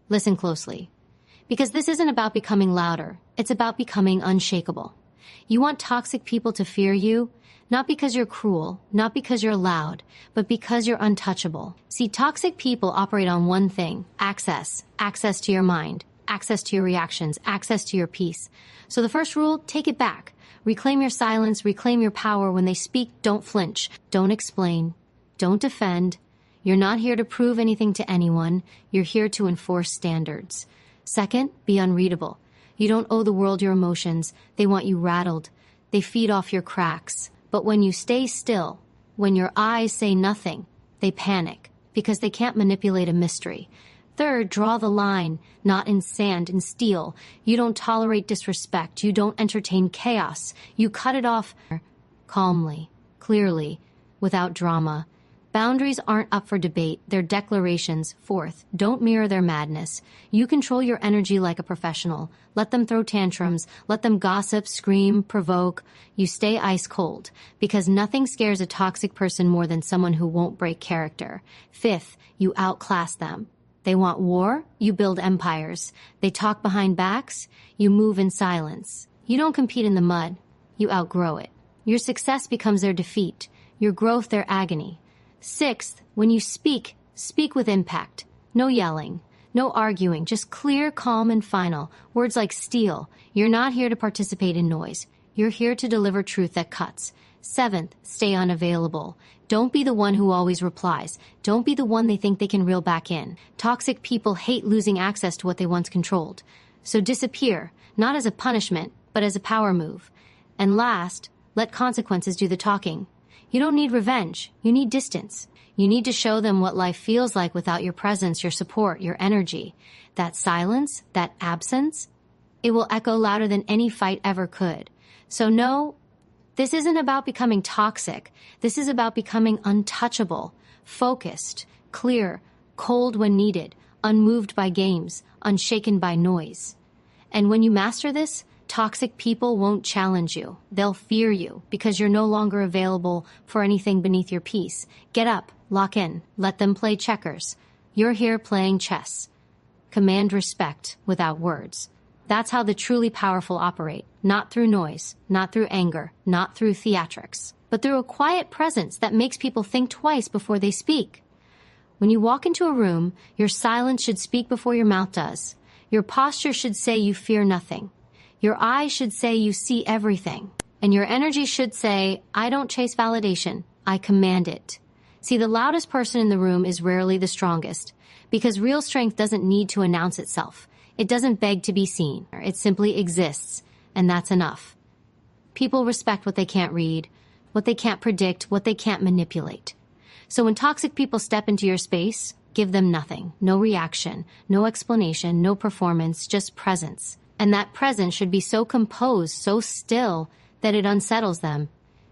Listen closely. Because this isn't about becoming louder, it's about becoming unshakable. You want toxic people to fear you, not because you're cruel, not because you're loud, but because you're untouchable. See, toxic people operate on one thing: access. Access to your mind, access to your reactions, access to your peace. So the first rule, take it back. Reclaim your silence, reclaim your power. When they speak, don't flinch, don't explain, don't defend. You're not here to prove anything to anyone. You're here to enforce standards. Second, be unreadable. You don't owe the world your emotions. They want you rattled. They feed off your cracks. But when you stay still, when your eyes say nothing, they panic because they can't manipulate a mystery. Third, draw the line, not in sand, in steel. You don't tolerate disrespect. You don't entertain chaos. You cut it off calmly, clearly, without drama. Boundaries aren't up for debate, they're declarations. Fourth, don't mirror their madness. You control your energy like a professional. Let them throw tantrums, let them gossip, scream, provoke. You stay ice cold, because nothing scares a toxic person more than someone who won't break character. Fifth, you outclass them. They want war, you build empires. They talk behind backs, you move in silence. You don't compete in the mud, you outgrow it. Your success becomes their defeat, your growth their agony. Sixth, when you speak, speak with impact. No yelling, no arguing, just clear, calm, and final. Words like steel. You're not here to participate in noise. You're here to deliver truth that cuts. Seventh, stay unavailable. Don't be the one who always replies. Don't be the one they think they can reel back in. Toxic people hate losing access to what they once controlled. So disappear, not as a punishment, but as a power move. And last, let consequences do the talking. You don't need revenge. You need distance. You need to show them what life feels like without your presence, your support, your energy. That silence, that absence, it will echo louder than any fight ever could. So no, this isn't about becoming toxic. This is about becoming untouchable, focused, clear, cold when needed, unmoved by games, unshaken by noise. And when you master this, toxic people won't challenge you. They'll fear you because you're no longer available for anything beneath your peace. Get up, lock in, let them play checkers. You're here playing chess. Command respect without words. That's how the truly powerful operate. Not through noise, not through anger, not through theatrics, but through a quiet presence that makes people think twice before they speak. When you walk into a room, your silence should speak before your mouth does. Your posture should say you fear nothing. Your eyes should say you see everything. And your energy should say, I don't chase validation, I command it. See, the loudest person in the room is rarely the strongest, because real strength doesn't need to announce itself. It doesn't beg to be seen. It simply exists, and that's enough. People respect what they can't read, what they can't predict, what they can't manipulate. So when toxic people step into your space, give them nothing. No reaction, no explanation, no performance, just presence. And that presence should be so composed, so still, that it unsettles them.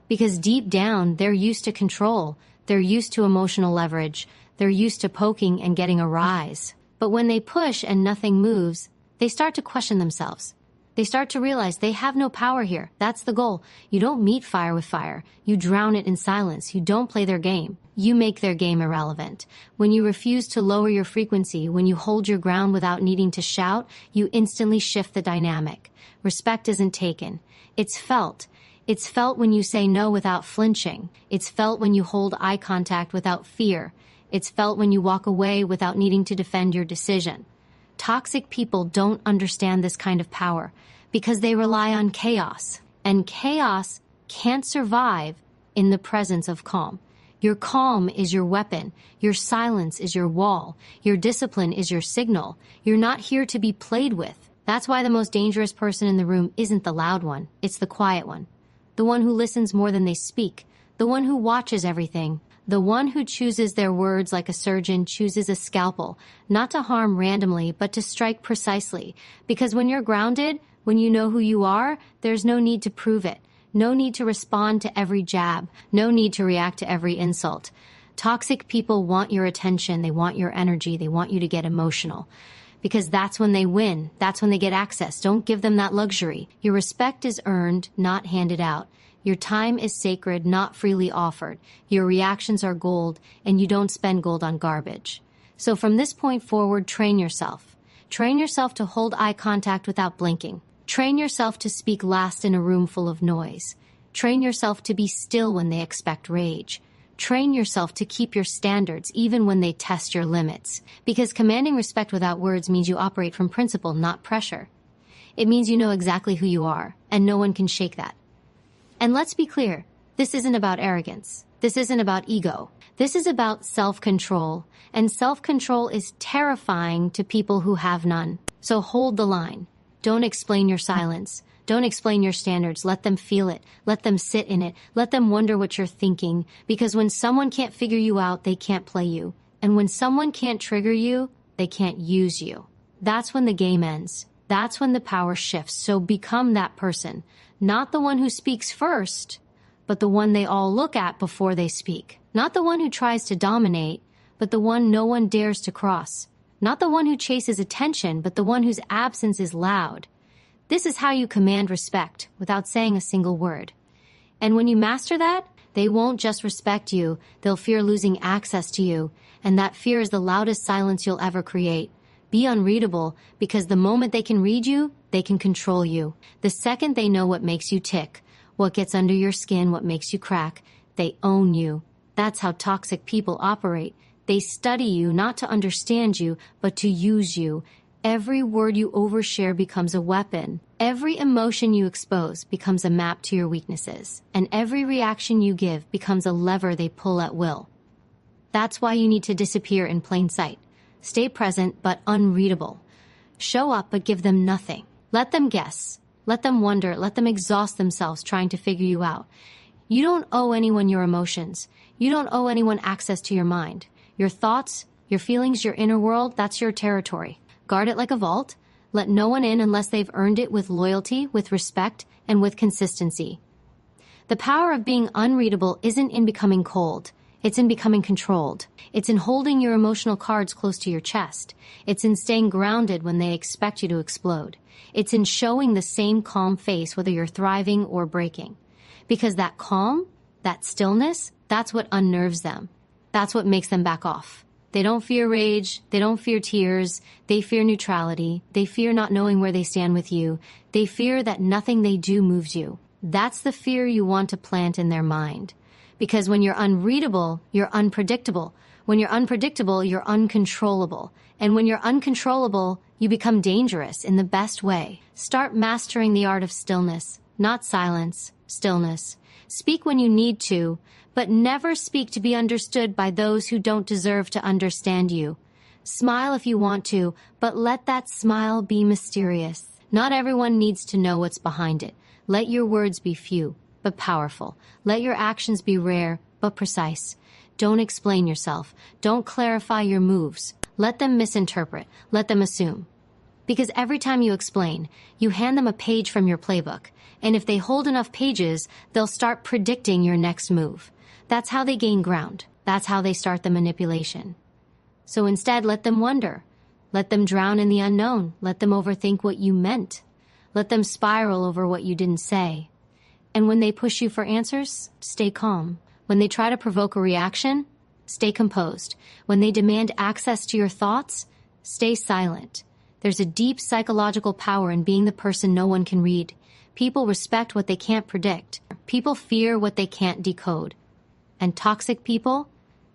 Because deep down, they're used to control. They're used to emotional leverage. They're used to poking and getting a rise. But when they push and nothing moves, they start to question themselves. They start to realize they have no power here. That's the goal. You don't meet fire with fire. You drown it in silence. You don't play their game. You make their game irrelevant. When you refuse to lower your frequency, when you hold your ground without needing to shout, you instantly shift the dynamic. Respect isn't taken. It's felt. It's felt when you say no without flinching. It's felt when you hold eye contact without fear. It's felt when you walk away without needing to defend your decision. Toxic people don't understand this kind of power because they rely on chaos. And chaos can't survive in the presence of calm. Your calm is your weapon. Your silence is your wall. Your discipline is your signal. You're not here to be played with. That's why the most dangerous person in the room isn't the loud one. It's the quiet one. The one who listens more than they speak. The one who watches everything. The one who chooses their words like a surgeon chooses a scalpel, not to harm randomly, but to strike precisely. Because when you're grounded, when you know who you are, there's no need to prove it. No need to respond to every jab. No need to react to every insult. Toxic people want your attention. They want your energy. They want you to get emotional. Because that's when they win. That's when they get access. Don't give them that luxury. Your respect is earned, not handed out. Your time is sacred, not freely offered. Your reactions are gold, and you don't spend gold on garbage. So from this point forward, train yourself. Train yourself to hold eye contact without blinking. Train yourself to speak last in a room full of noise. Train yourself to be still when they expect rage. Train yourself to keep your standards even when they test your limits. Because commanding respect without words means you operate from principle, not pressure. It means you know exactly who you are, and no one can shake that. And let's be clear, this isn't about arrogance. This isn't about ego. This is about self-control, and self-control is terrifying to people who have none. So hold the line. Don't explain your silence. Don't explain your standards. Let them feel it. Let them sit in it. Let them wonder what you're thinking. Because when someone can't figure you out, they can't play you. And when someone can't trigger you, they can't use you. That's when the game ends. That's when the power shifts. So become that person. Not the one who speaks first, but the one they all look at before they speak. Not the one who tries to dominate, but the one no one dares to cross. Not the one who chases attention, but the one whose absence is loud. This is how you command respect without saying a single word. And when you master that, they won't just respect you, they'll fear losing access to you, and that fear is the loudest silence you'll ever create. Be unreadable, because the moment they can read you, they can control you. The second they know what makes you tick, what gets under your skin, what makes you crack, they own you. That's how toxic people operate. They study you not to understand you, but to use you. Every word you overshare becomes a weapon. Every emotion you expose becomes a map to your weaknesses. And every reaction you give becomes a lever they pull at will. That's why you need to disappear in plain sight. Stay present, but unreadable. Show up, but give them nothing. Let them guess. Let them wonder. Let them exhaust themselves trying to figure you out. You don't owe anyone your emotions. You don't owe anyone access to your mind. Your thoughts, your feelings, your inner world, that's your territory. Guard it like a vault. Let no one in unless they've earned it with loyalty, with respect, and with consistency. The power of being unreadable isn't in becoming cold. It's in becoming controlled. It's in holding your emotional cards close to your chest. It's in staying grounded when they expect you to explode. It's in showing the same calm face whether you're thriving or breaking. Because that calm, that stillness, that's what unnerves them. That's what makes them back off. They don't fear rage. They don't fear tears. They fear neutrality. They fear not knowing where they stand with you. They fear that nothing they do moves you. That's the fear you want to plant in their mind. Because when you're unreadable, you're unpredictable. When you're unpredictable, you're uncontrollable. And when you're uncontrollable, you become dangerous in the best way. Start mastering the art of stillness, not silence, stillness. Speak when you need to, but never speak to be understood by those who don't deserve to understand you. Smile if you want to, but let that smile be mysterious. Not everyone needs to know what's behind it. Let your words be few, but powerful. Let your actions be rare, but precise. Don't explain yourself. Don't clarify your moves. Let them misinterpret. Let them assume. Because every time you explain, you hand them a page from your playbook. And if they hold enough pages, they'll start predicting your next move. That's how they gain ground. That's how they start the manipulation. So instead, let them wonder. Let them drown in the unknown. Let them overthink what you meant. Let them spiral over what you didn't say. And when they push you for answers, stay calm. When they try to provoke a reaction, stay composed. When they demand access to your thoughts, stay silent. There's a deep psychological power in being the person no one can read. People respect what they can't predict. People fear what they can't decode. And toxic people,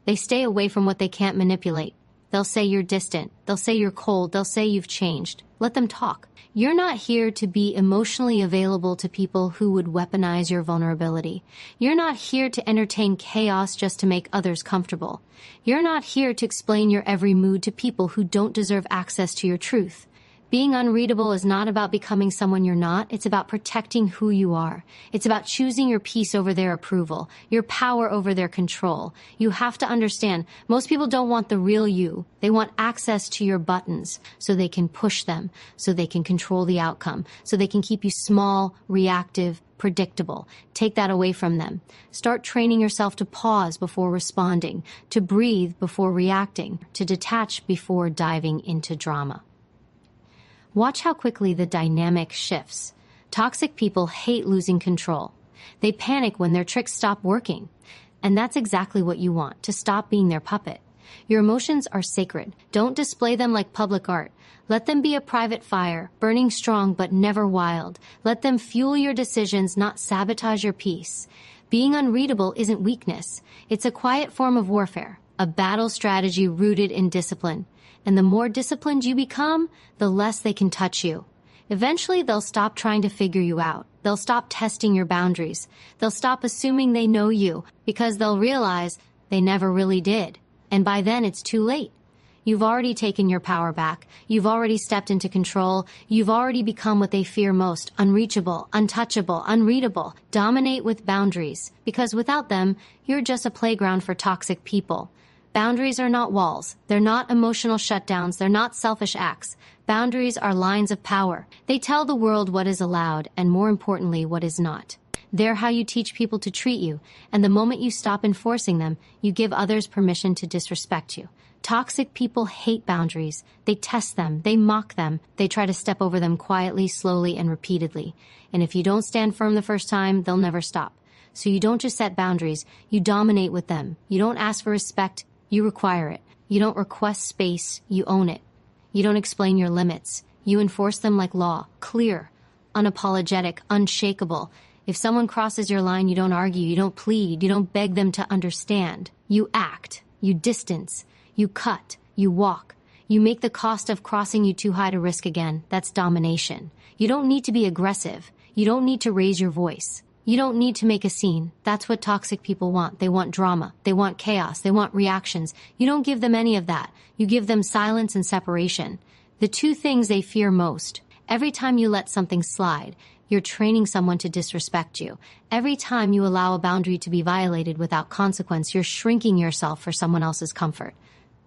they stay away from what they can't manipulate. They'll say you're distant. They'll say you're cold. They'll say you've changed. Let them talk. You're not here to be emotionally available to people who would weaponize your vulnerability. You're not here to entertain chaos just to make others comfortable. You're not here to explain your every mood to people who don't deserve access to your truth. Being unreadable is not about becoming someone you're not. It's about protecting who you are. It's about choosing your peace over their approval, your power over their control. You have to understand, most people don't want the real you. They want access to your buttons so they can push them, so they can control the outcome, so they can keep you small, reactive, predictable. Take that away from them. Start training yourself to pause before responding, to breathe before reacting, to detach before diving into drama. Watch how quickly the dynamic shifts. Toxic people hate losing control. They panic when their tricks stop working. And that's exactly what you want, to stop being their puppet. Your emotions are sacred. Don't display them like public art. Let them be a private fire, burning strong but never wild. Let them fuel your decisions, not sabotage your peace. Being unreadable isn't weakness. It's a quiet form of warfare, a battle strategy rooted in discipline. And the more disciplined you become, the less they can touch you. Eventually, they'll stop trying to figure you out. They'll stop testing your boundaries. They'll stop assuming they know you because they'll realize they never really did. And by then, it's too late. You've already taken your power back. You've already stepped into control. You've already become what they fear most: unreachable, untouchable, unreadable. Dominate with boundaries, because without them, you're just a playground for toxic people. Boundaries are not walls. They're not emotional shutdowns. They're not selfish acts. Boundaries are lines of power. They tell the world what is allowed and, more importantly, what is not. They're how you teach people to treat you, and the moment you stop enforcing them, you give others permission to disrespect you. Toxic people hate boundaries. They test them. They mock them. They try to step over them quietly, slowly, and repeatedly. And if you don't stand firm the first time, they'll never stop. So you don't just set boundaries. You dominate with them. You don't ask for respect. You require it. You don't request space. You own it. You don't explain your limits. You enforce them like law. Clear, unapologetic, unshakable. If someone crosses your line, you don't argue. You don't plead. You don't beg them to understand. You act. You distance. You cut, you walk. You make the cost of crossing you too high to risk again. That's domination. You don't need to be aggressive. You don't need to raise your voice. You don't need to make a scene. That's what toxic people want. They want drama. They want chaos. They want reactions. You don't give them any of that. You give them silence and separation. The two things they fear most. Every time you let something slide, you're training someone to disrespect you. Every time you allow a boundary to be violated without consequence, you're shrinking yourself for someone else's comfort.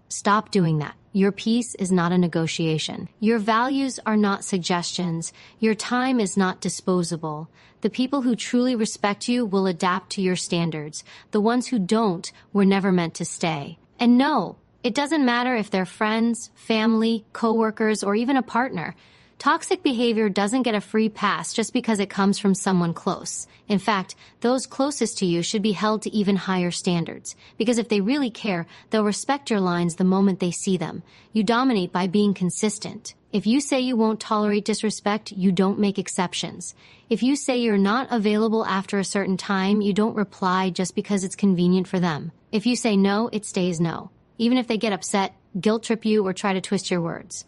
Stop doing that. Your peace is not a negotiation. Your values are not suggestions. Your time is not disposable. The people who truly respect you will adapt to your standards. The ones who don't were never meant to stay. And no, it doesn't matter if they're friends, family, coworkers, or even a partner. Toxic behavior doesn't get a free pass just because it comes from someone close. In fact, those closest to you should be held to even higher standards. Because if they really care, they'll respect your lines the moment they see them. You dominate by being consistent. If you say you won't tolerate disrespect, you don't make exceptions. If you say you're not available after a certain time, you don't reply just because it's convenient for them. If you say no, it stays no. Even if they get upset, guilt trip you, or try to twist your words.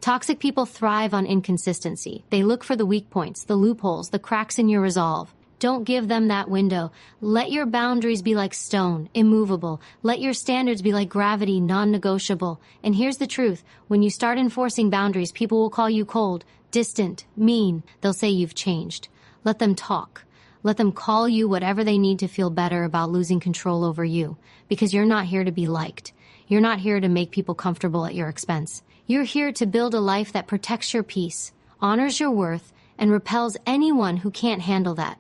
Toxic people thrive on inconsistency. They look for the weak points, the loopholes, the cracks in your resolve. Don't give them that window. Let your boundaries be like stone, immovable. Let your standards be like gravity, non-negotiable. And here's the truth. When you start enforcing boundaries, people will call you cold, distant, mean. They'll say you've changed. Let them talk. Let them call you whatever they need to feel better about losing control over you. Because you're not here to be liked. You're not here to make people comfortable at your expense. You're here to build a life that protects your peace, honors your worth, and repels anyone who can't handle that.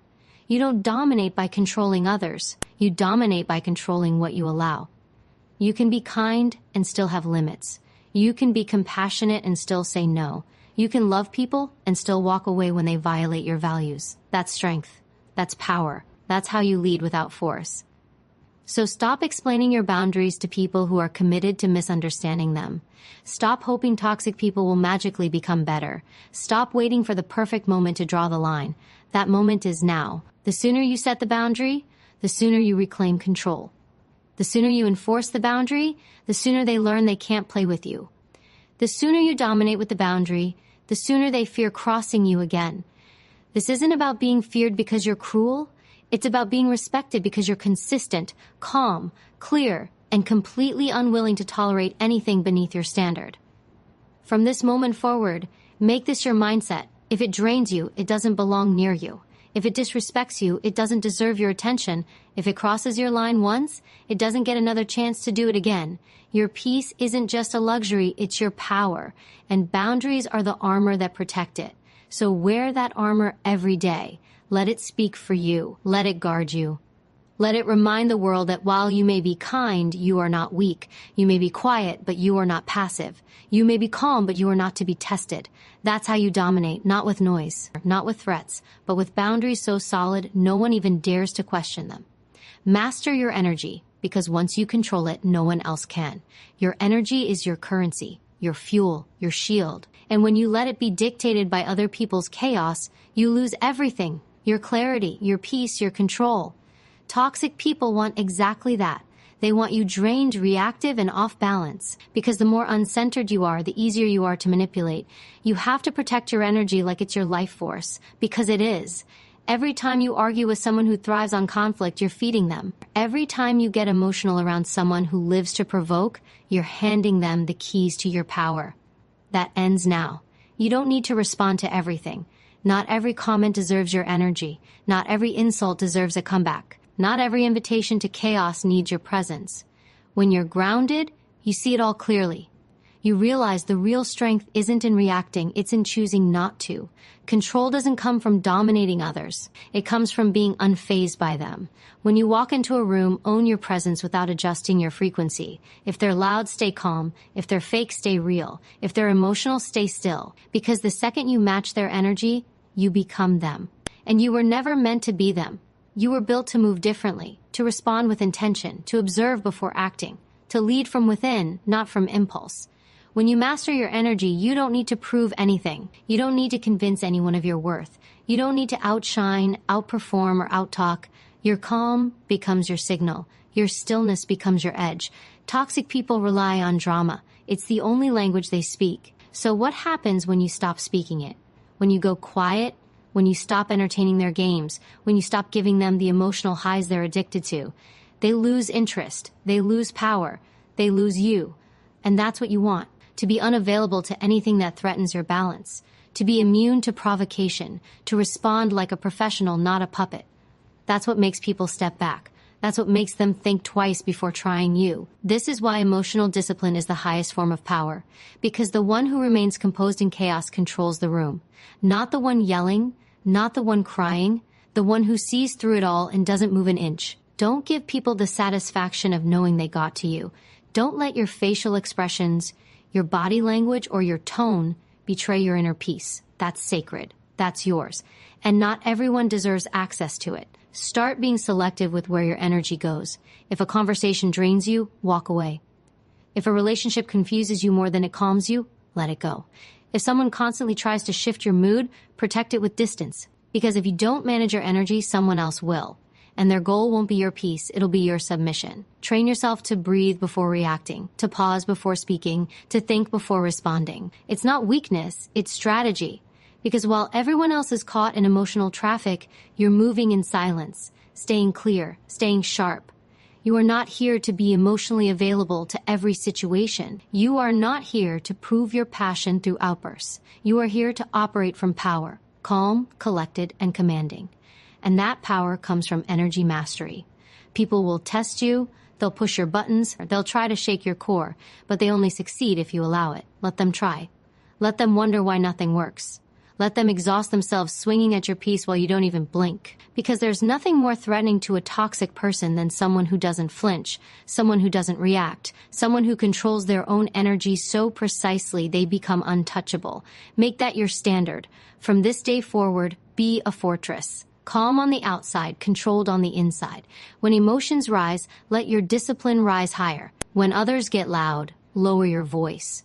You don't dominate by controlling others. You dominate by controlling what you allow. You can be kind and still have limits. You can be compassionate and still say no. You can love people and still walk away when they violate your values. That's strength. That's power. That's how you lead without force. So stop explaining your boundaries to people who are committed to misunderstanding them. Stop hoping toxic people will magically become better. Stop waiting for the perfect moment to draw the line. That moment is now. The sooner you set the boundary, the sooner you reclaim control. The sooner you enforce the boundary, the sooner they learn they can't play with you. The sooner you dominate with the boundary, the sooner they fear crossing you again. This isn't about being feared because you're cruel. It's about being respected because you're consistent, calm, clear, and completely unwilling to tolerate anything beneath your standard. From this moment forward, make this your mindset. If it drains you, it doesn't belong near you. If it disrespects you, it doesn't deserve your attention. If it crosses your line once, it doesn't get another chance to do it again. Your peace isn't just a luxury, it's your power. And boundaries are the armor that protect it. So wear that armor every day. Let it speak for you. Let it guard you. Let it remind the world that while you may be kind, you are not weak. You may be quiet, but you are not passive. You may be calm, but you are not to be tested. That's how you dominate, not with noise, not with threats, but with boundaries so solid no one even dares to question them. Master your energy. because once you control it, no one else can. Your energy is your currency, your fuel, your shield. And when you let it be dictated by other people's chaos, you lose everything: your clarity, your peace, your control. Toxic people want exactly that. They want you drained, reactive, and off balance. Because the more uncentered you are, the easier you are to manipulate. You have to protect your energy like it's your life force, because it is. Every time you argue with someone who thrives on conflict, you're feeding them. Every time you get emotional around someone who lives to provoke, you're handing them the keys to your power. That ends now. You don't need to respond to everything. Not every comment deserves your energy. Not every insult deserves a comeback. Not every invitation to chaos needs your presence. When you're grounded, you see it all clearly. You realize the real strength isn't in reacting, it's in choosing not to. Control doesn't come from dominating others. It comes from being unfazed by them. When you walk into a room, own your presence without adjusting your frequency. If they're loud, stay calm. If they're fake, stay real. If they're emotional, stay still. Because the second you match their energy, you become them. And you were never meant to be them. You were built to move differently, to respond with intention, to observe before acting, to lead from within, not from impulse. When you master your energy, you don't need to prove anything. You don't need to convince anyone of your worth. You don't need to outshine, outperform, or outtalk. Your calm becomes your signal. Your stillness becomes your edge. Toxic people rely on drama. It's the only language they speak. So what happens when you stop speaking it? When you go quiet? When you stop entertaining their games? When you stop giving them the emotional highs they're addicted to? They lose interest. They lose power. They lose you. And that's what you want. To be unavailable to anything that threatens your balance. To be immune to provocation. To respond like a professional, not a puppet. That's what makes people step back. That's what makes them think twice before trying you. This is why emotional discipline is the highest form of power. Because the one who remains composed in chaos controls the room. Not the one yelling, not the one crying, the one who sees through it all and doesn't move an inch. Don't give people the satisfaction of knowing they got to you. Don't let your facial expressions, your body language, or your tone betray your inner peace. That's sacred. That's yours. And not everyone deserves access to it. Start being selective with where your energy goes. If a conversation drains you, walk away. If a relationship confuses you more than it calms you, let it go. If someone constantly tries to shift your mood, protect it with distance. Because if you don't manage your energy, someone else will. And their goal won't be your peace, it'll be your submission. Train yourself to breathe before reacting, to pause before speaking, to think before responding. It's not weakness, it's strategy. Because while everyone else is caught in emotional traffic, you're moving in silence, staying clear, staying sharp. You are not here to be emotionally available to every situation. You are not here to prove your passion through outbursts. You are here to operate from power, calm, collected, and commanding. And that power comes from energy mastery. People will test you, they'll push your buttons, or they'll try to shake your core, but they only succeed if you allow it. Let them try. Let them wonder why nothing works. Let them exhaust themselves swinging at your peace while you don't even blink. Because there's nothing more threatening to a toxic person than someone who doesn't flinch, someone who doesn't react, someone who controls their own energy so precisely they become untouchable. Make that your standard. From this day forward, be a fortress. Calm on the outside, controlled on the inside. When emotions rise, let your discipline rise higher. When others get loud, lower your voice.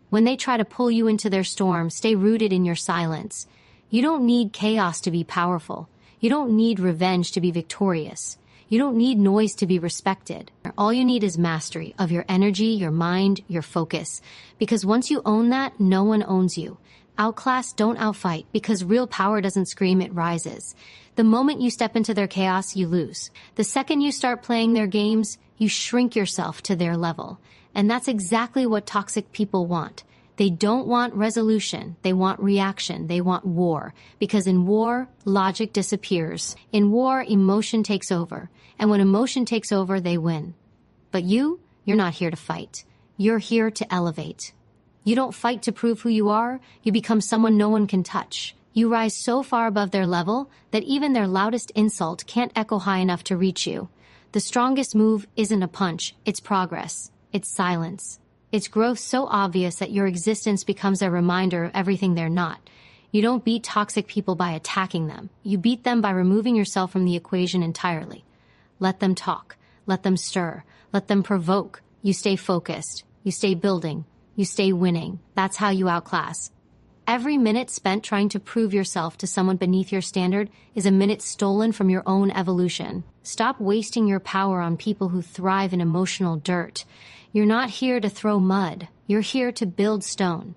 When they try to pull you into their storm, stay rooted in your silence. You don't need chaos to be powerful. You don't need revenge to be victorious. You don't need noise to be respected. All you need is mastery of your energy, your mind, your focus. Because once you own that, no one owns you. Outclass, don't outfight, because real power doesn't scream, it rises. The moment you step into their chaos, you lose. The second you start playing their games, you shrink yourself to their level. And that's exactly what toxic people want. They don't want resolution. They want reaction. They want war. Because in war, logic disappears. In war, emotion takes over. And when emotion takes over, they win. But you're not here to fight. You're here to elevate. You don't fight to prove who you are. You become someone no one can touch. You rise so far above their level that even their loudest insult can't echo high enough to reach you. The strongest move isn't a punch. It's progress. It's silence. It's growth so obvious that your existence becomes a reminder of everything they're not. You don't beat toxic people by attacking them. You beat them by removing yourself from the equation entirely. Let them talk. let them stir, let them provoke. You stay focused, you stay building, you stay winning. That's how you outclass. Every minute spent trying to prove yourself to someone beneath your standard is a minute stolen from your own evolution. Stop wasting your power on people who thrive in emotional dirt. You're not here to throw mud. You're here to build stone.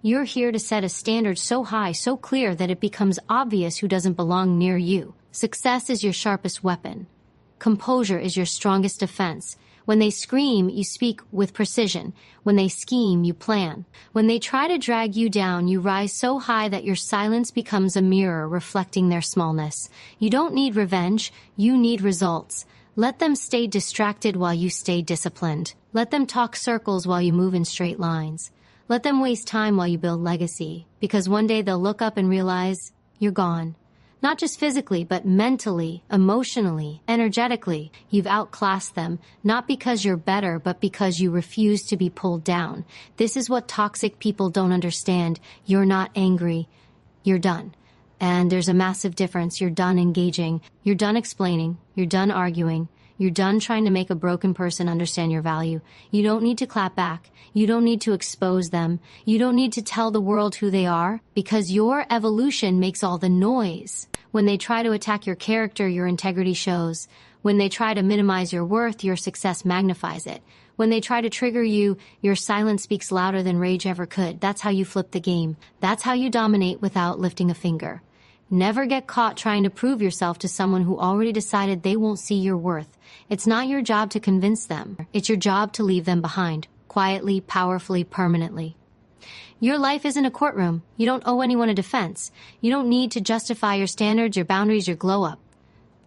You're here to set a standard so high, so clear that it becomes obvious who doesn't belong near you. Success is your sharpest weapon. Composure is your strongest defense. When they scream, you speak with precision. When they scheme, you plan. When they try to drag you down, you rise so high that your silence becomes a mirror reflecting their smallness. You don't need revenge, you need results. Let them stay distracted while you stay disciplined. Let them talk circles while you move in straight lines. Let them waste time while you build legacy, because one day they'll look up and realize you're gone. Not just physically, but mentally, emotionally, energetically. You've outclassed them, not because you're better, but because you refuse to be pulled down. This is what toxic people don't understand. You're not angry. You're done. And there's a massive difference. You're done engaging. You're done explaining. You're done arguing. You're done trying to make a broken person understand your value. You don't need to clap back. You don't need to expose them. You don't need to tell the world who they are, because your evolution makes all the noise. When they try to attack your character, your integrity shows. When they try to minimize your worth, your success magnifies it. When they try to trigger you, your silence speaks louder than rage ever could. That's how you flip the game. That's how you dominate without lifting a finger. Never get caught trying to prove yourself to someone who already decided they won't see your worth. It's not your job to convince them. It's your job to leave them behind, quietly, powerfully, permanently. Your life isn't a courtroom. You don't owe anyone a defense. You don't need to justify your standards, your boundaries, your glow-up.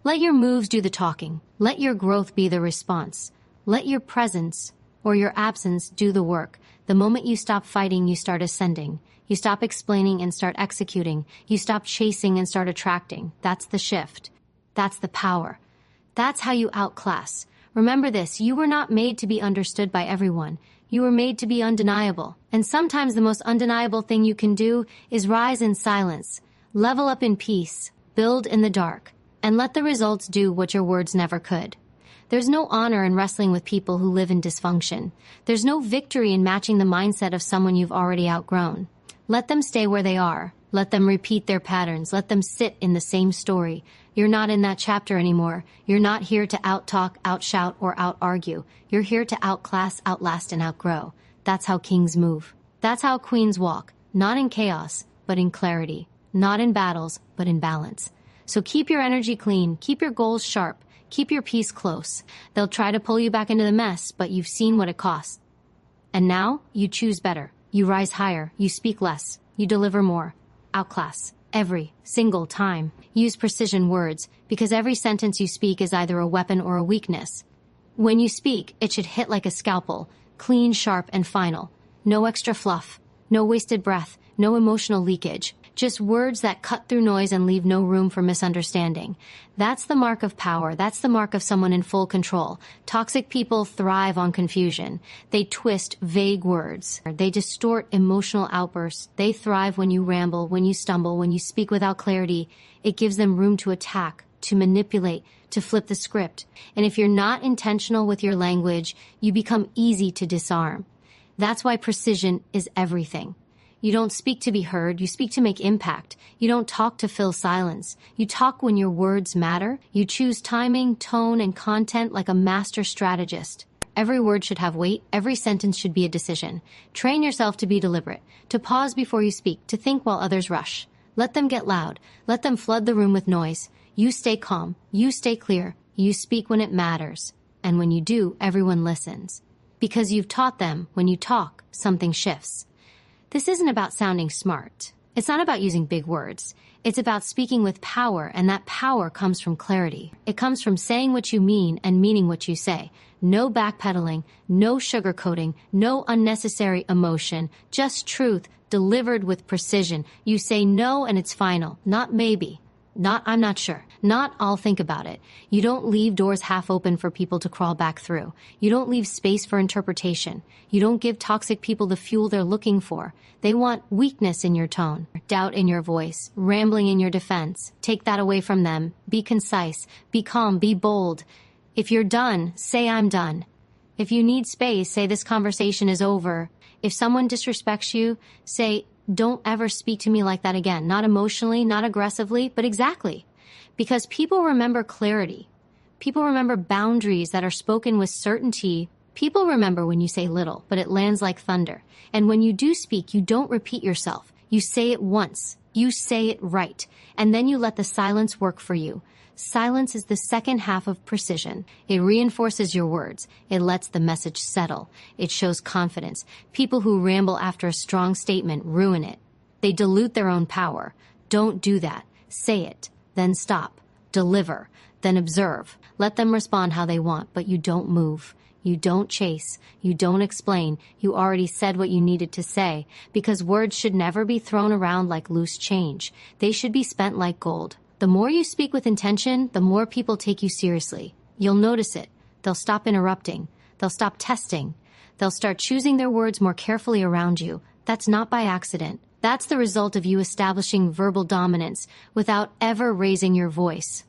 Let your moves do the talking. Let your growth be the response. Let your presence or your absence do the work. The moment you stop fighting, you start ascending. You stop explaining and start executing. You stop chasing and start attracting. That's the shift. That's the power. That's how you outclass. Remember this, you were not made to be understood by everyone. You were made to be undeniable. And sometimes the most undeniable thing you can do is rise in silence, level up in peace, build in the dark, and let the results do what your words never could. There's no honor in wrestling with people who live in dysfunction. There's no victory in matching the mindset of someone you've already outgrown. Let them stay where they are. Let them repeat their patterns. Let them sit in the same story. You're not in that chapter anymore. You're not here to out-talk, out-shout, or out-argue. You're here to outclass, outlast, and outgrow. That's how kings move. That's how queens walk. Not in chaos, but in clarity. Not in battles, but in balance. So keep your energy clean. Keep your goals sharp. Keep your peace close. They'll try to pull you back into the mess, but you've seen what it costs. And now, you choose better. You rise higher. You speak less. You deliver more. Outclass. Every single time. Use precision words, because every sentence you speak is either a weapon or a weakness. When you speak, it should hit like a scalpel, clean, sharp, and final. No extra fluff, no wasted breath, no emotional leakage. Just words that cut through noise and leave no room for misunderstanding. That's the mark of power. That's the mark of someone in full control. Toxic people thrive on confusion. They twist vague words. They distort emotional outbursts. They thrive when you ramble, when you stumble, when you speak without clarity. It gives them room to attack, to manipulate, to flip the script. And if you're not intentional with your language, you become easy to disarm. That's why precision is everything. You don't speak to be heard, you speak to make impact. You don't talk to fill silence. You talk when your words matter. You choose timing, tone, and content like a master strategist. Every word should have weight. Every sentence should be a decision. Train yourself to be deliberate, to pause before you speak, to think while others rush. Let them get loud. Let them flood the room with noise. You stay calm. You stay clear. You speak when it matters. And when you do, everyone listens. Because you've taught them, when you talk, something shifts. This isn't about sounding smart. It's not about using big words. It's about speaking with power, and that power comes from clarity. It comes from saying what you mean and meaning what you say. No backpedaling, no sugarcoating, no unnecessary emotion, just truth delivered with precision. You say no and it's final, not maybe. Not I'm not sure. Not I'll think about it. You don't leave doors half open for people to crawl back through. You don't leave space for interpretation. You don't give toxic people the fuel they're looking for. They want weakness in your tone, doubt in your voice, rambling in your defense. Take that away from them. Be concise. Be calm. Be bold. If you're done, say I'm done. If you need space, say this conversation is over. If someone disrespects you, say, don't ever speak to me like that again. Not emotionally, not aggressively, but exactly. Because people remember clarity. People remember boundaries that are spoken with certainty. People remember when you say little, but it lands like thunder. And when you do speak, you don't repeat yourself. You say it once. You say it right. And then you let the silence work for you. Silence is the second half of precision. It reinforces your words. It lets the message settle. It shows confidence. People who ramble after a strong statement ruin it. They dilute their own power. Don't do that. Say it, then stop. Deliver, then observe. Let them respond how they want, but you don't move. You don't chase. You don't explain. You already said what you needed to say, because words should never be thrown around like loose change. They should be spent like gold. The more you speak with intention, the more people take you seriously. You'll notice it. They'll stop interrupting. They'll stop testing. They'll start choosing their words more carefully around you. That's not by accident. That's the result of you establishing verbal dominance without ever raising your voice.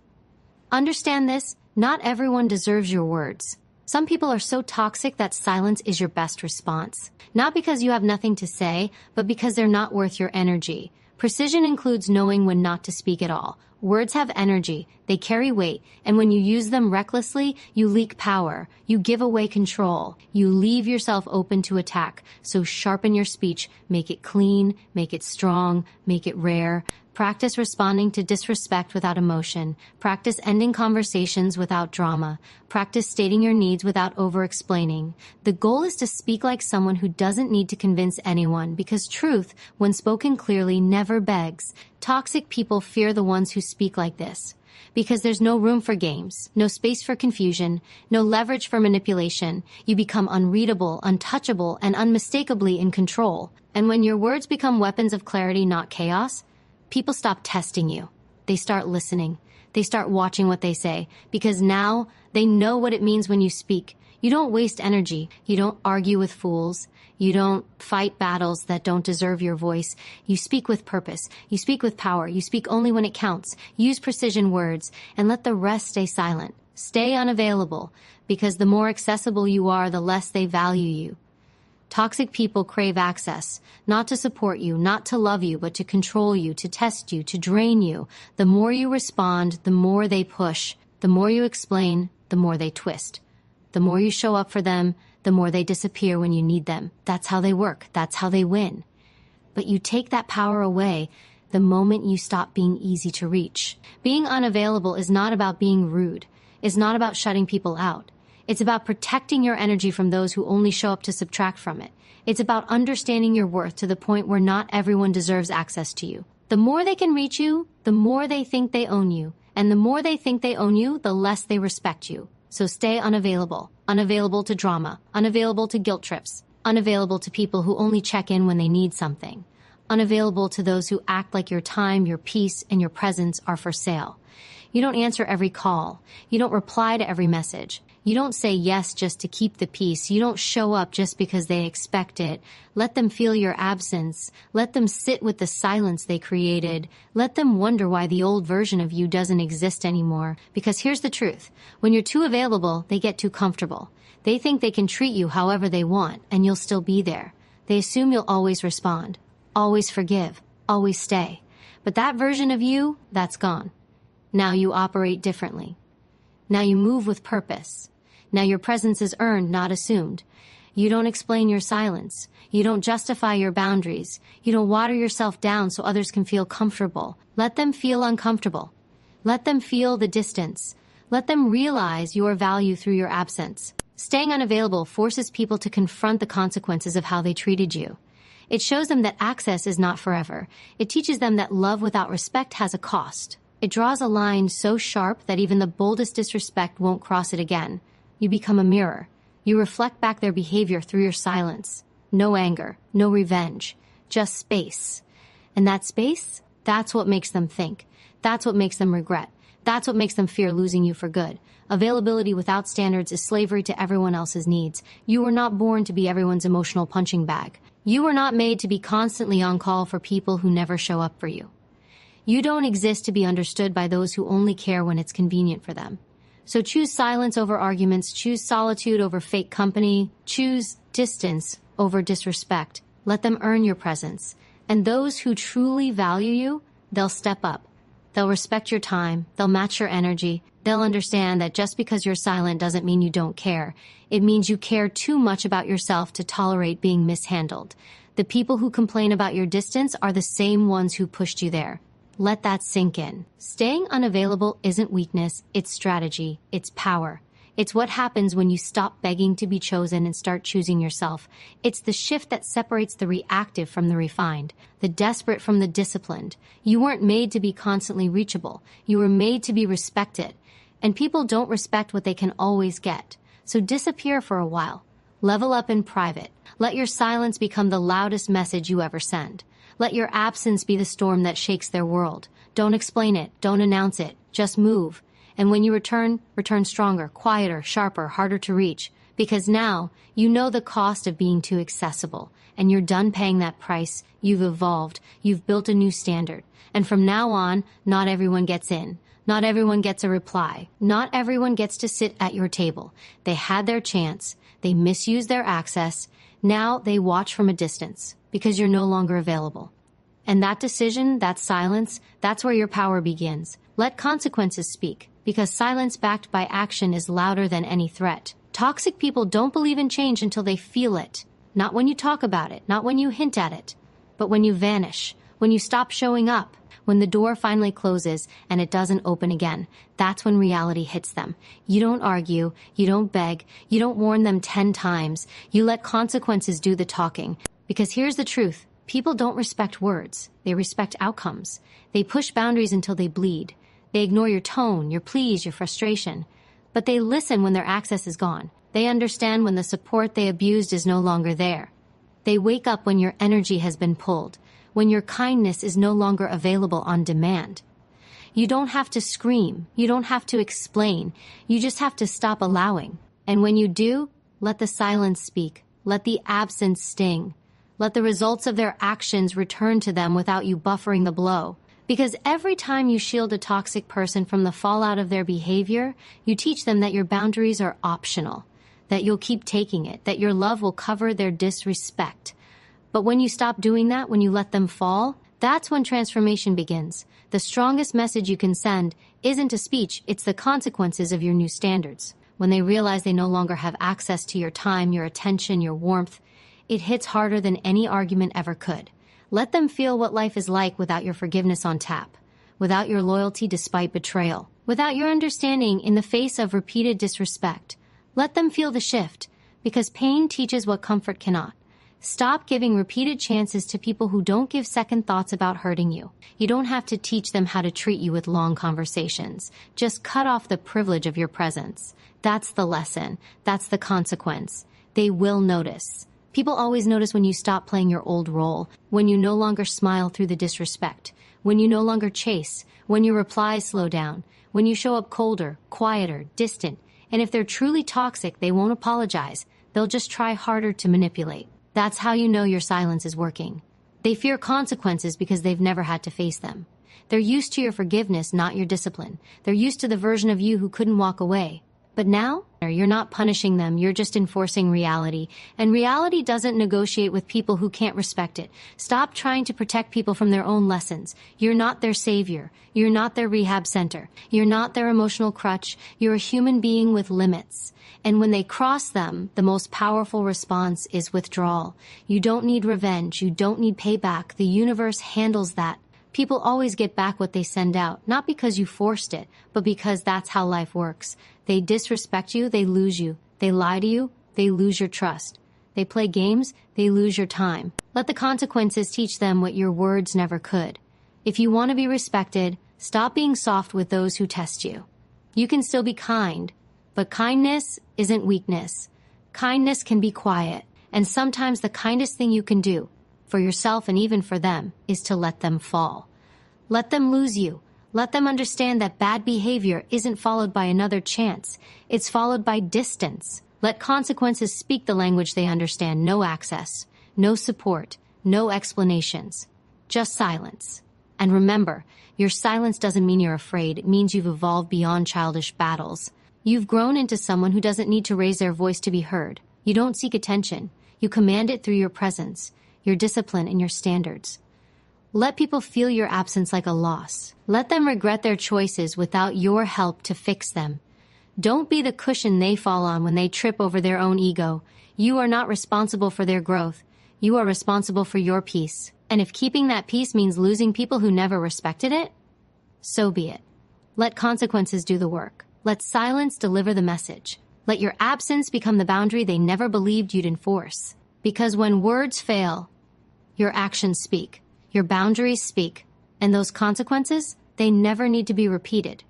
Understand this, not everyone deserves your words. Some people are so toxic that silence is your best response. Not because you have nothing to say, but because they're not worth your energy. Precision includes knowing when not to speak at all. Words have energy, they carry weight, and when you use them recklessly, you leak power, you give away control, you leave yourself open to attack. So sharpen your speech, make it clean, make it strong, make it rare. Practice responding to disrespect without emotion. Practice ending conversations without drama. Practice stating your needs without over-explaining. The goal is to speak like someone who doesn't need to convince anyone, because truth, when spoken clearly, never begs. Toxic people fear the ones who speak like this, because there's no room for games, no space for confusion, no leverage for manipulation. You become unreadable, untouchable, and unmistakably in control. And when your words become weapons of clarity, not chaos, people stop testing you. They start listening. They start watching what they say, because now they know what it means when you speak. You don't waste energy. You don't argue with fools. You don't fight battles that don't deserve your voice. You speak with purpose. You speak with power. You speak only when it counts. Use precision words and let the rest stay silent. Stay unavailable, because the more accessible you are, the less they value you. Toxic people crave access, not to support you, not to love you, but to control you, to test you, to drain you. The more you respond, the more they push. The more you explain, the more they twist. The more you show up for them, the more they disappear when you need them. That's how they work. That's how they win. But you take that power away the moment you stop being easy to reach. Being unavailable is not about being rude. It's not about shutting people out. It's about protecting your energy from those who only show up to subtract from it. It's about understanding your worth to the point where not everyone deserves access to you. The more they can reach you, the more they think they own you. And the more they think they own you, the less they respect you. So stay unavailable. Unavailable to drama. Unavailable to guilt trips. Unavailable to people who only check in when they need something. Unavailable to those who act like your time, your peace, and your presence are for sale. You don't answer every call. You don't reply to every message. You don't say yes just to keep the peace. You don't show up just because they expect it. Let them feel your absence. Let them sit with the silence they created. Let them wonder why the old version of you doesn't exist anymore. Because here's the truth. When you're too available, they get too comfortable. They think they can treat you however they want, and you'll still be there. They assume you'll always respond, always forgive, always stay. But that version of you, that's gone. Now you operate differently. Now you move with purpose. Now your presence is earned, not assumed. You don't explain your silence. You don't justify your boundaries. You don't water yourself down so others can feel comfortable. Let them feel uncomfortable. Let them feel the distance. Let them realize your value through your absence. Staying unavailable forces people to confront the consequences of how they treated you. It shows them that access is not forever. It teaches them that love without respect has a cost. It draws a line so sharp that even the boldest disrespect won't cross it again. You become a mirror. You reflect back their behavior through your silence. No anger, no revenge, just space. And that space, that's what makes them think. That's what makes them regret. That's what makes them fear losing you for good. Availability without standards is slavery to everyone else's needs. You were not born to be everyone's emotional punching bag. You were not made to be constantly on call for people who never show up for you. You don't exist to be understood by those who only care when it's convenient for them. So choose silence over arguments, choose solitude over fake company, choose distance over disrespect. Let them earn your presence. And those who truly value you, they'll step up. They'll respect your time, they'll match your energy, they'll understand that just because you're silent doesn't mean you don't care. It means you care too much about yourself to tolerate being mishandled. The people who complain about your distance are the same ones who pushed you there. Let that sink in. Staying unavailable isn't weakness, it's strategy, it's power. It's what happens when you stop begging to be chosen and start choosing yourself. It's the shift that separates the reactive from the refined, the desperate from the disciplined. You weren't made to be constantly reachable. You were made to be respected. And people don't respect what they can always get. So disappear for a while. Level up in private. Let your silence become the loudest message you ever send. Let your absence be the storm that shakes their world. Don't explain it. Don't announce it. Just move. And when you return stronger, quieter, sharper, harder to reach. Because now, you know the cost of being too accessible. And you're done paying that price. You've evolved. You've built a new standard. And from now on, not everyone gets in. Not everyone gets a reply. Not everyone gets to sit at your table. They had their chance. They misused their access. Now they watch from a distance because you're no longer available. And that decision, that silence, that's where your power begins. Let consequences speak, because silence backed by action is louder than any threat. Toxic people don't believe in change until they feel it. Not when you talk about it, not when you hint at it, but when you vanish, when you stop showing up, when the door finally closes and it doesn't open again. That's when reality hits them. You don't argue, you don't beg, you don't warn them 10 times. You let consequences do the talking. Because here's the truth. People don't respect words. They respect outcomes. They push boundaries until they bleed. They ignore your tone, your pleas, your frustration. But they listen when their access is gone. They understand when the support they abused is no longer there. They wake up when your energy has been pulled, when your kindness is no longer available on demand. You don't have to scream. You don't have to explain. You just have to stop allowing. And when you do, let the silence speak. Let the absence sting. Let the results of their actions return to them without you buffering the blow. Because every time you shield a toxic person from the fallout of their behavior, you teach them that your boundaries are optional, that you'll keep taking it, that your love will cover their disrespect. But when you stop doing that, when you let them fall, that's when transformation begins. The strongest message you can send isn't a speech, it's the consequences of your new standards. When they realize they no longer have access to your time, your attention, your warmth, it hits harder than any argument ever could. Let them feel what life is like without your forgiveness on tap, without your loyalty despite betrayal, without your understanding in the face of repeated disrespect. Let them feel the shift, because pain teaches what comfort cannot. Stop giving repeated chances to people who don't give second thoughts about hurting you. You don't have to teach them how to treat you with long conversations. Just cut off the privilege of your presence. That's the lesson. That's the consequence. They will notice. People always notice when you stop playing your old role, when you no longer smile through the disrespect, when you no longer chase, when your replies slow down, when you show up colder, quieter, distant. And if they're truly toxic, they won't apologize. They'll just try harder to manipulate. That's how you know your silence is working. They fear consequences because they've never had to face them. They're used to your forgiveness, not your discipline. They're used to the version of you who couldn't walk away. But now, you're not punishing them, you're just enforcing reality. And reality doesn't negotiate with people who can't respect it. Stop trying to protect people from their own lessons. You're not their savior. You're not their rehab center. You're not their emotional crutch. You're a human being with limits. And when they cross them, the most powerful response is withdrawal. You don't need revenge. You don't need payback. The universe handles that. People always get back what they send out, not because you forced it, but because that's how life works. They disrespect you, they lose you. They lie to you, they lose your trust. They play games, they lose your time. Let the consequences teach them what your words never could. If you want to be respected, stop being soft with those who test you. You can still be kind, but kindness isn't weakness. Kindness can be quiet, and sometimes the kindest thing you can do, for yourself and even for them, is to let them fall. Let them lose you. Let them understand that bad behavior isn't followed by another chance. It's followed by distance. Let consequences speak the language they understand. No access, no support, no explanations. Just silence. And remember, your silence doesn't mean you're afraid. It means you've evolved beyond childish battles. You've grown into someone who doesn't need to raise their voice to be heard. You don't seek attention. You command it through your presence, your discipline, and your standards. Let people feel your absence like a loss. Let them regret their choices without your help to fix them. Don't be the cushion they fall on when they trip over their own ego. You are not responsible for their growth. You are responsible for your peace. And if keeping that peace means losing people who never respected it, so be it. Let consequences do the work. Let silence deliver the message. Let your absence become the boundary they never believed you'd enforce. Because when words fail, your actions speak. Your boundaries speak. And those consequences, they never need to be repeated.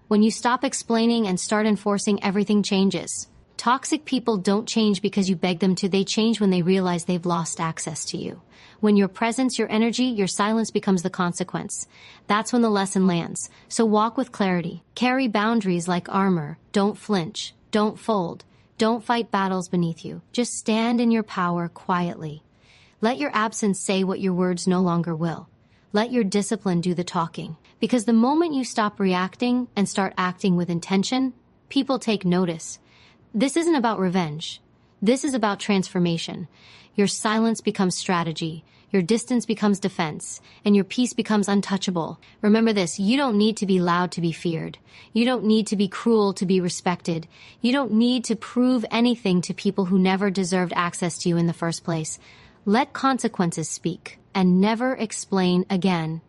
When you stop explaining and start enforcing, everything changes. Toxic people don't change because you beg them to. They change when they realize they've lost access to you. When your presence, your energy, your silence becomes the consequence. That's when the lesson lands. So walk with clarity. Carry boundaries like armor. Don't flinch. Don't fold. Don't fight battles beneath you. Just stand in your power quietly. Let your absence say what your words no longer will. Let your discipline do the talking. Because the moment you stop reacting and start acting with intention, people take notice. This isn't about revenge. This is about transformation. Your silence becomes strategy. Your distance becomes defense. And your peace becomes untouchable. Remember this, you don't need to be loud to be feared. You don't need to be cruel to be respected. You don't need to prove anything to people who never deserved access to you in the first place. Let consequences speak, and never explain again.